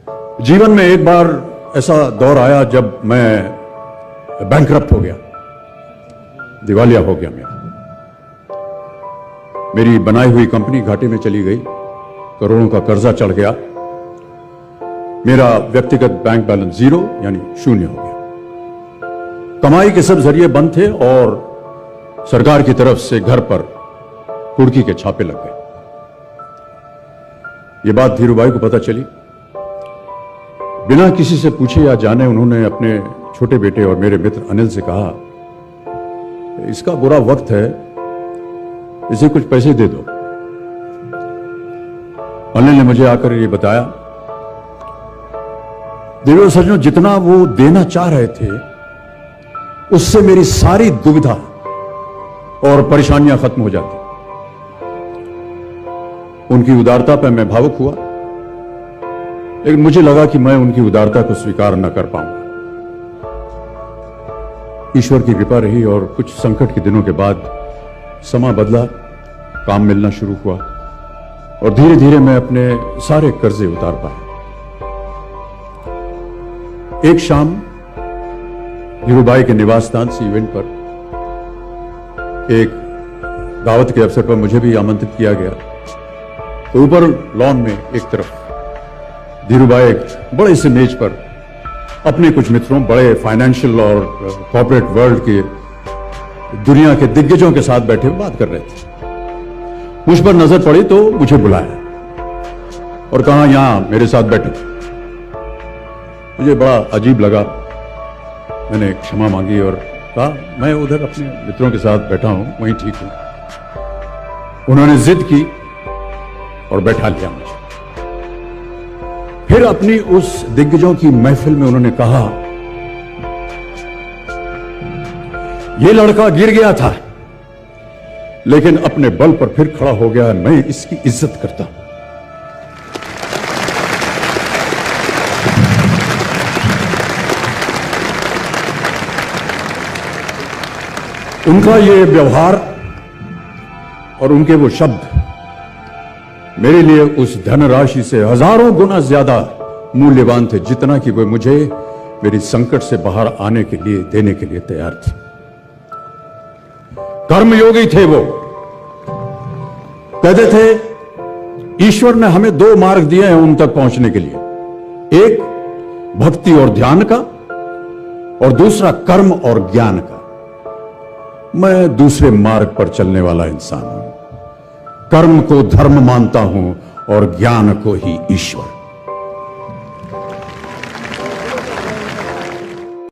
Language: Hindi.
जीवन में एक बार ऐसा दौर आया जब मैं बैंकरप्ट हो गया, दिवालिया हो गया। मेरी बनाई हुई कंपनी घाटे में चली गई, करोड़ों का कर्जा चढ़ गया, मेरा व्यक्तिगत बैंक बैलेंस जीरो यानी शून्य हो गया। कमाई के सब जरिए बंद थे और सरकार की तरफ से घर पर कुर्की के छापे लग गए। यह बात धीरूभाई को पता चली। बिना किसी से पूछे या जाने उन्होंने अपने छोटे बेटे और मेरे मित्र अनिल से कहा, इसका बुरा वक्त है, इसे कुछ पैसे दे दो। अनिल ने मुझे आकर ये बताया, देवेंद्र सज्जनों, जितना वो देना चाह रहे थे उससे मेरी सारी दुविधा और परेशानियां खत्म हो जाती। उनकी उदारता पर मैं भावुक हुआ, लेकिन मुझे लगा कि मैं उनकी उदारता को स्वीकार न कर पाऊंगा। ईश्वर की कृपा रही और कुछ संकट के दिनों के बाद समा बदला, काम मिलना शुरू हुआ और धीरे धीरे मैं अपने सारे कर्जे उतार पाया। एक शाम धीरूभाई के निवास स्थान से इवेंट पर एक दावत के अवसर पर मुझे भी आमंत्रित किया गया। तो ऊपर लॉन में एक तरफ धीरूभाई एक बड़े से मेज पर अपने कुछ मित्रों, बड़े फाइनेंशियल और कॉर्पोरेट वर्ल्ड के दुनिया के दिग्गजों के साथ बैठे हुए बात कर रहे थे। मुझ पर नजर पड़ी तो मुझे बुलाया और कहा, यहां मेरे साथ बैठे। मुझे बड़ा अजीब लगा। मैंने क्षमा मांगी और कहा, मैं उधर अपने मित्रों के साथ बैठा हूं, वहीं ठीक हूं। उन्होंने जिद की और बैठा लिया मुझे। फिर अपनी उस दिग्गजों की महफिल में उन्होंने कहा, यह लड़का गिर गया था लेकिन अपने बल पर फिर खड़ा हो गया, मैं इसकी इज्जत करता हूं। उनका ये व्यवहार और उनके वो शब्द मेरे लिए उस धनराशि से हजारों गुना ज्यादा मूल्यवान थे, जितना कि वे मुझे मेरी संकट से बाहर आने के लिए देने के लिए तैयार थे। कर्मयोगी थे वो। कहते थे, ईश्वर ने हमें दो मार्ग दिए हैं उन तक पहुंचने के लिए, एक भक्ति और ध्यान का और दूसरा कर्म और ज्ञान का। मैं दूसरे मार्ग पर चलने वाला इंसान हूं। कर्म को धर्म मानता हूं और ज्ञान को ही ईश्वर।